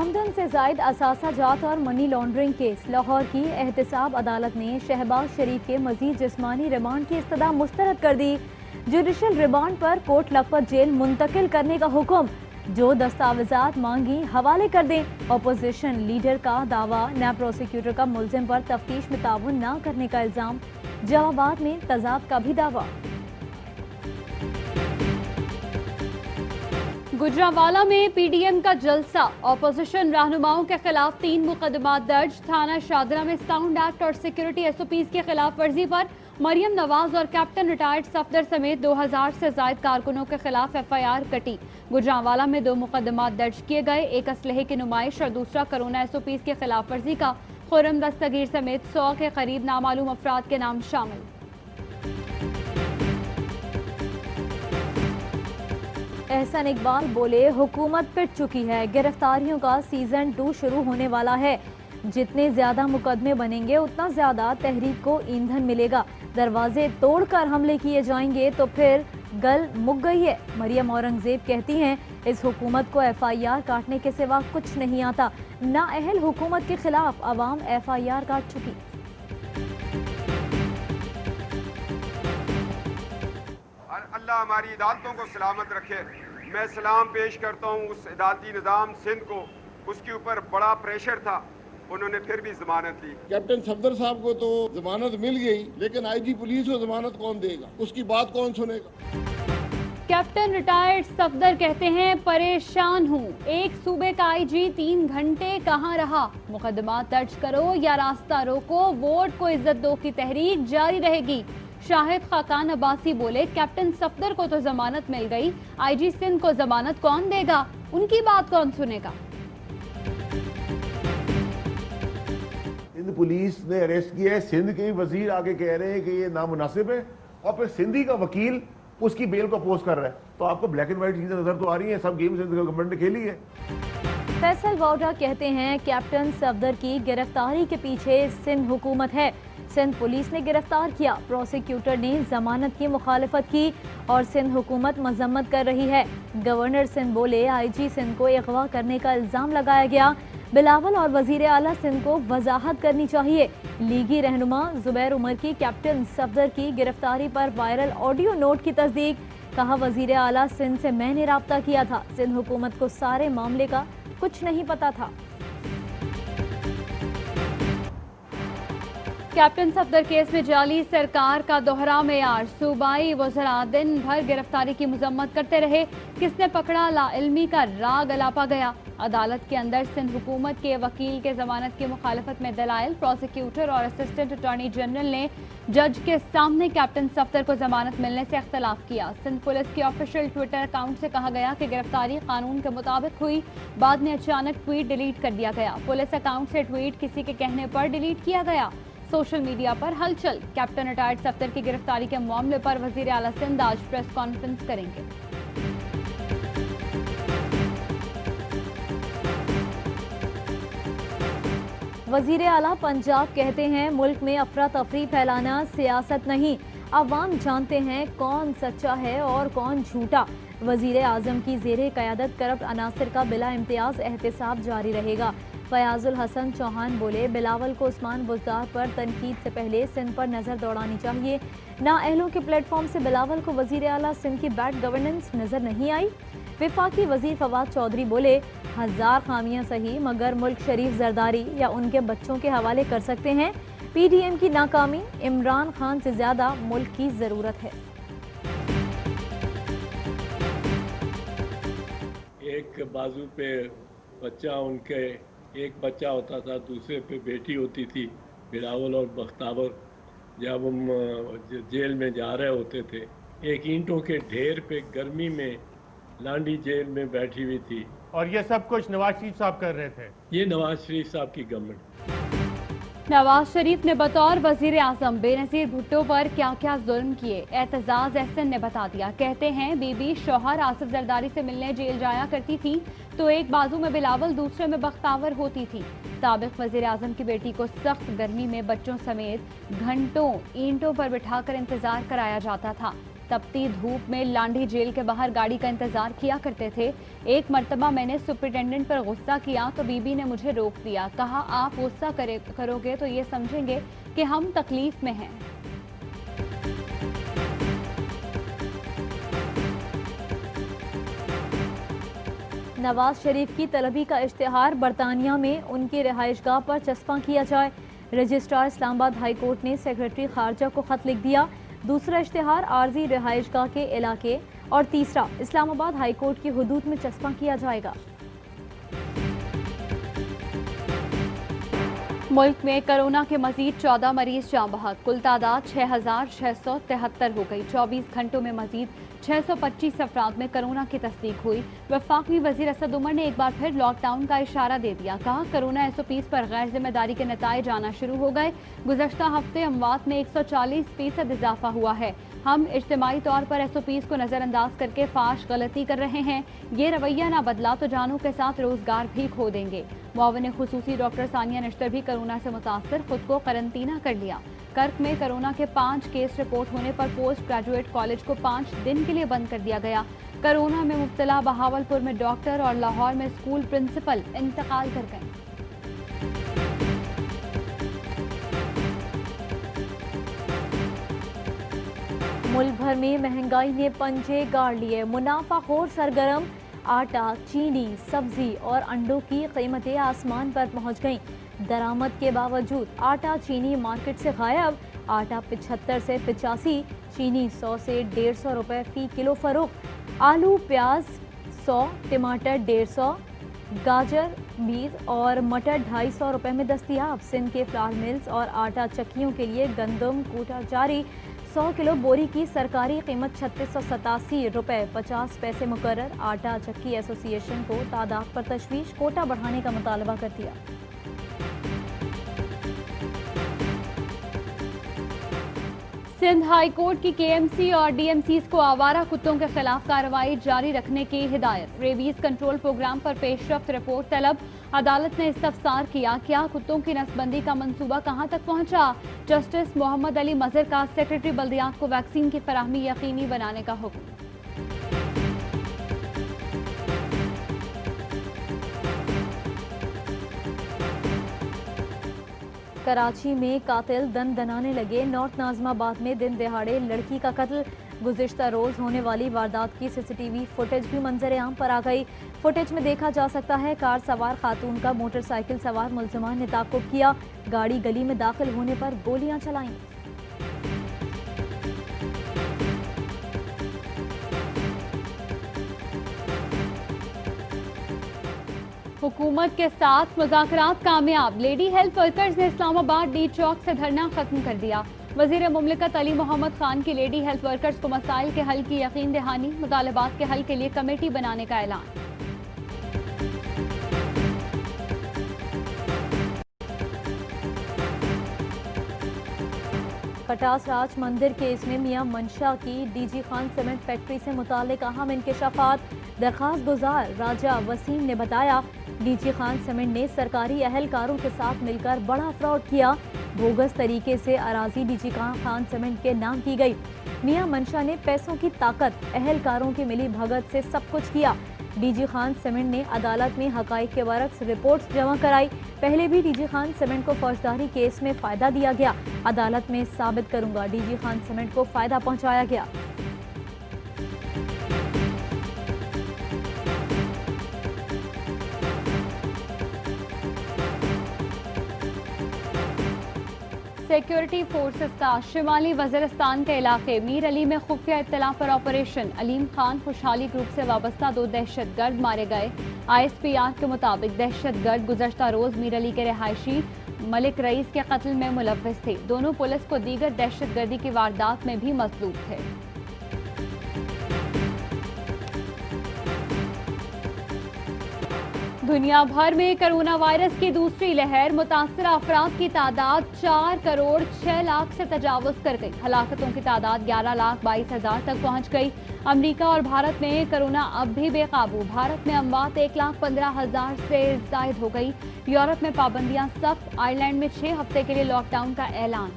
आमदन से जायद असासा जात और मनी लॉन्ड्रिंग केस। लाहौर की एहतसाब अदालत ने शहबाज शरीफ के मजीद जिस्मानी रिमांड की इस्तदा मुस्तरद कर दी। जुडिशल रिमांड पर कोट लखपत जेल मुंतकिल करने का हुक्म। जो दस्तावेजात मांगी हवाले कर दें। अपोजिशन लीडर का दावा, नैब प्रोसिक्यूटर का मुल्जिम पर तफ्तीश में ताउन न करने का इल्जाम। जवाबात में तजाद का भी दावा। गुजरांवाला में पीडीएम का जलसा। ऑपोजिशन रहनुमाओं के खिलाफ 3 मुकदमा दर्ज। थाना शादरा में साउंड एक्ट और सिक्योरिटी एसओपीज की खिलाफ वर्जी पर मरियम नवाज और कैप्टन रिटायर्ड सफदर समेत 2000 से जायद कारकुनों के खिलाफ एफआईआर कटी। गुजरांवाला में 2 मुकदमा दर्ज किए गए, एक असलहे की नुमाइश और दूसरा कोरोना एसओपीज की खिलाफ वर्जी का। खुर्रम दस्तगीर समेत 100 के करीब नामालूम अफराद के नाम शामिल। एहसन इकबाल बोले, हुकूमत पिट चुकी है, गिरफ्तारियों का सीजन 2 शुरू होने वाला है। जितने ज्यादा मुकदमे बनेंगे उतना ज्यादा तहरीक को ईंधन मिलेगा। दरवाजे तोड़कर हमले किए जाएंगे तो फिर गल मुक गई है। मरियम औरंगजेब कहती हैं, इस हुकूमत को एफआईआर काटने के सिवा कुछ नहीं आता। नाअहल हुकूमत के खिलाफ अवाम एफआईआर काट चुकी। अल्लाह हमारी अदालतों को सलामत रखे। मैं सलाम पेश करता हूँ उस अदालती निज़ाम सिंध को, उसके ऊपर बड़ा प्रेशर था, उन्होंने फिर भी जमानत ली। कैप्टन सफदर साहब को तो जमानत मिल गई, लेकिन आईजी पुलिस को जमानत कौन देगा, उसकी बात कौन सुनेगा। कैप्टन रिटायर्ड सफदर कहते हैं, परेशान हूँ, एक सूबे का आईजी 3 घंटे कहाँ रहा। मुकदमा दर्ज करो या रास्ता रोको, वोट को इज्जत दो की तहरीक जारी रहेगी। शाहिद खाकान अब्बासी बोले, कैप्टन सफदर को तो जमानत मिल गई, आईजी सिंध को जमानत कौन देगा, उनकी बात कौन सुनेगा। सिंध पुलिस ने अरेस्ट किया है, सिंध के वजीर आगे कह रहे हैं कि ये नामुनासिब है, और फिर सिंधी का वकील उसकी बेल को अपोज कर रहा है। तो आपको ब्लैक एंड व्हाइट चीजें नजर तो आ रही हैं, सब गेम सिंध गवर्नमेंट ने खेली है। फैसल वाउडा कहते हैं, कैप्टन सफदर की गिरफ्तारी के पीछे सिंध हुकूमत है। सिंध पुलिस ने गिरफ्तार किया, प्रोसिक्यूटर ने जमानत की मुखालफत की और सिंध हुकूमत मजम्मत कर रही है। गवर्नर सिंध बोले, आईजी सिंध को अगवा करने का इल्जाम लगाया गया। बिलावल और वजीर आला सिंध को वजाहत करनी चाहिए। लीगी रहनुमा जुबैर उमर की कैप्टन सफदर की गिरफ्तारी पर वायरल ऑडियो नोट की तस्दीक। कहा, वजीर आला सिंध से मैंने राब्ता किया था, सिंध हुकूमत को सारे मामले का कुछ नहीं पता था। कैप्टन सफदर केस में जाली सरकार का दोहरा मेयार। सूबाई वज़रा दिन भर गिरफ्तारी की मजम्मत करते रहे। किसने पकड़ा, लाइल्मी का राग अलापा गया। अदालत के अंदर सिंध हुकूमत के वकील के जमानत की मुखालफत में दलाइल। प्रोसिक्यूटर और असिस्टेंट अटॉर्नी जनरल ने जज के सामने कैप्टन सफदर को जमानत मिलने से इख्तलाफ किया। सिंध पुलिस के ऑफिशियल ट्विटर अकाउंट से कहा गया कि गिरफ्तारी कानून के मुताबिक हुई, बाद में अचानक ट्वीट डिलीट कर दिया गया। पुलिस अकाउंट से ट्वीट किसी के कहने पर डिलीट किया गया। सोशल मीडिया पर हलचल। कैप्टन रिटायर्ड सफदर की गिरफ्तारी के मामले पर वजीर आला सिंध आज प्रेस कॉन्फ्रेंस करेंगे। वजीर आला पंजाब कहते हैं, मुल्क में अफरा तफरी फैलाना सियासत नहीं, अवाम जानते हैं कौन सच्चा है और कौन झूठा। वजीर आजम की ज़ेरे क़यादत करप्ट अनासर का बिला इम्तियाज एहतसाब जारी रहेगा। फयाजुल हसन चौहान बोले, बिलावल को उस्मान बुज़दार पर तनकीद से पहले सिंध पर नज़र दौड़ानी चाहिए। नाअहलों के प्लेटफॉर्म से बिलावल को वजीर आला सिंध की बैड गवर्नेंस नज़र नहीं आई। विफाकी वजीर फवाद चौधरी बोले, 1000 खामियां सही मगर मुल्क शरीफ जरदारी या उनके बच्चों के हवाले कर सकते हैं। पीडीएम की नाकामी इमरान खान से ज्यादा मुल्क की जरूरत है। एक बाजू पे बच्चा, उनके एक बच्चा होता था, दूसरे पे बेटी होती थी। बिलावल और बख्तावर जब हम जेल में जा रहे होते थे, एक ईंटों के ढेर पे गर्मी में लांडी जेल में बैठी हुई थी। और ये सब कुछ नवाज शरीफ साहब कर रहे थे। ये नवाज शरीफ साहब की गवर्नमेंट। नवाज शरीफ ने बतौर वजीर आजम बेनजीर भुट्टो पर क्या क्या जुल्म किए, एतजाज एहसन ने बता दिया। कहते हैं, बीबी शौहर आसिफ जरदारी से मिलने जेल जाया करती थी तो एक बाजू में बिलावल दूसरे में बख्तावर होती थी। साबिक वजीर आजम की बेटी को सख्त गर्मी में बच्चों समेत घंटों ईंटों पर बिठाकर इंतजार कराया जाता था। तपती धूप में लांढी जेल के बाहर गाड़ी का इंतजार किया करते थे। एक मर्तबा मैंने सुपरिटेंडेंट पर गुस्सा किया तो बीबी ने मुझे रोक दिया। कहा, आप गुस्सा करोगे तो ये समझेंगे कि हम तकलीफ में हैं। नवाज शरीफ की तलबी का इश्तिहार बरतानिया में उनकी रिहाइशगाह पर चस्पा किया जाए। रजिस्ट्रार इस्लामाबाद हाई कोर्ट ने सेक्रेटरी खारजा को खत लिख दिया। दूसरा इश्तिहार आर्जी रिहाइशगाह के इलाके और तीसरा इस्लामाबाद हाई कोर्ट की हुदूद में चस्पा किया जाएगा। मुल्क में कोरोना के मजीद 14 मरीज जाँ बहक, कुल तादाद 6,673 हो गई। 24 घंटों में मजीद 625 अफराद में कोरोना की तस्दीक हुई। वफाकी वजीर असद उमर ने एक बार फिर लॉकडाउन का इशारा दे दिया। कहा, कोरोना SOPs पर गैर जिम्मेदारी के नताइज आना शुरू हो गए। गुज़श्ता हफ्ते अमवात में 140% इजाफा हुआ है। हम इज्तिमाई तौर पर SOPs को नज़रअंदाज करके फाश गलती कर रहे हैं। ये रवैया ना बदला तो जानों के साथ रोजगार भी खो देंगे। मुआविन खुसूसी डॉक्टर सानिया नश्तर भी कोरोना से मुतासर, खुद को करंतना कर लिया। कर्क में कोरोना के 5 केस रिपोर्ट होने पर पोस्ट ग्रेजुएट कॉलेज को 5 दिन के लिए बंद कर दिया गया। कोरोना में मुब्तला बहावलपुर में डॉक्टर और लाहौर में स्कूल प्रिंसिपल इंतकाल कर गए। मुल्क भर में महंगाई ने पंजे गाड़ लिए। मुनाफाखोर सरगर्म। आटा, चीनी, सब्जी और अंडों की कीमतें आसमान पर पहुंच गईं। दरामद के बावजूद आटा चीनी मार्केट से गायब। आटा 75 से 85, चीनी 100 से 150 रुपए फी किलो फरोख्त। आलू प्याज 100, टमाटर 150, गाजर 20 और मटर 250 रुपए में दस्तियाब। सिंध के फ्लावर मिल्स और आटा चक्कियों के लिए गंदम कोटा जारी। 100 किलो बोरी की सरकारी कीमत 3687 रुपए 50 पैसे मुकर्रर। आटा चक्की एसोसिएशन को तादाद पर तशवीश, कोटा बढ़ाने का मुतालबा कर दिया। सिंध हाई कोर्ट की KMC और DMCs को आवारा कुत्तों के खिलाफ कार्रवाई जारी रखने की हिदायत। रेबीज कंट्रोल प्रोग्राम पर पेशरफ्त रिपोर्ट तलब। अदालत ने इस्तफसार किया, क्या कुत्तों की नसबंदी का मंसूबा कहां तक पहुंचा। जस्टिस मोहम्मद अली मजहर का सेक्रेटरी बल्दियात को वैक्सीन की फराहमी यकीनी बनाने का हुक्म। कराची में कातिल दन दनाने लगे। नॉर्थ नाजमाबाद में दिन दिहाड़े लड़की का कत्ल। गुज़िश्ता रोज होने वाली वारदात की CCTV फुटेज भी मंजर आम पर आ गई। फुटेज में देखा जा सकता है कार सवार खातून का मोटरसाइकिल सवार मुल्ज़िमान ने ताक़ुब किया। गाड़ी गली में दाखिल होने पर गोलियां चलाईं। हुकूमत के साथ मुज़ाकरात कामयाब। लेडी हेल्थ वर्कर्स ने इस्लामाबाद डी चौक से धरना खत्म कर दिया। वज़ीर मुमलिकत अली मोहम्मद खान की लेडी हेल्थ वर्कर्स को मसाइल के हल की यकीन दहानी। मुतालबात के हल के लिए कमेटी बनाने का ऐलान। खटास राज मंदिर केस में मियां मंशा की DG खान सीमेंट फैक्ट्री से मुताल्लिक अहम इंकशाफात। दरखास्त गुजार राजा वसीम ने बताया, DG खान सीमेंट ने सरकारी अहलकारों के साथ मिलकर बड़ा फ्रॉड किया। बोगस तरीके से अराजी DG खान सीमेंट के नाम की गई। मियां मंशा ने पैसों की ताकत, अहलकारों की मिली भगत से सब कुछ किया। DG खान सीमेंट ने अदालत में हकाइक के बरक्स रिपोर्ट्स जमा कराई। पहले भी DG खान सीमेंट को फौजदारी केस में फायदा दिया गया। अदालत में साबित करूंगा DG खान सीमेंट को फायदा पहुंचाया गया। सिक्योरिटी फोर्सेस का शिमाली वज़ीरिस्तान के इलाके मीर अली में खुफिया इत्तला पर ऑपरेशन। अलीम खान खुशहाली ग्रुप से वाबस्ता 2 दहशतगर्द मारे गए। ISPR के मुताबिक दहशतगर्द गुज़श्ता रोज मीर अली के रिहायशी मलिक रईस के कत्ल में मुलव्वस थे। दोनों पुलिस को दीगर दहशतगर्दी की वारदात में भी मतलूब थे। दुनिया भर में कोरोना वायरस की दूसरी लहर। मुतासर अफराद की तादाद 4 करोड़ 6 लाख से तजावुज़ कर गई। हलाकतों की तादाद 11,22,000 तक पहुंच गई। अमेरिका और भारत में कोरोना अब भी बेकाबू। भारत में अमवात 1,15,000 से ज़ायद हो गई। यूरोप में पाबंदियां सख्त। आयरलैंड में 6 हफ्ते के लिए लॉकडाउन का ऐलान।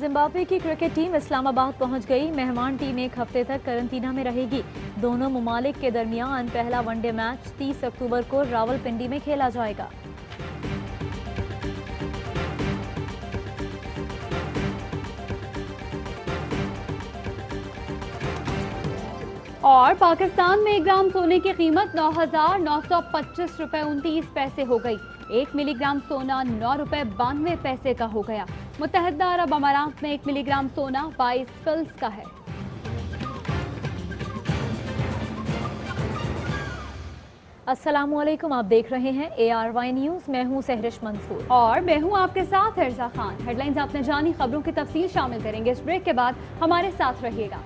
जिम्बाब्वे की क्रिकेट टीम इस्लामाबाद पहुंच गई। मेहमान टीम एक हफ्ते तक करंटीना में रहेगी। दोनों मुमालिक के दरमियान पहला वनडे मैच 30 अक्टूबर को रावलपिंडी में खेला जाएगा। और पाकिस्तान में 1 ग्राम सोने की कीमत 9,925 रुपए 29 पैसे हो गई। 1 मिलीग्राम सोना 9 रुपए 92 पैसे का हो गया। मुत्तहदा अरब अमारात में 1 मिलीग्राम सोना 22 फिल्स का है। अस्सलामुअलैकुम, आप देख रहे हैं ARY न्यूज। मैं हूं सहरिश मंसूर और मैं हूं आपके साथ हिरजा खान। हेडलाइंस आपने जानी, खबरों की तफसील शामिल करेंगे। इस ब्रेक के बाद हमारे साथ रहिएगा।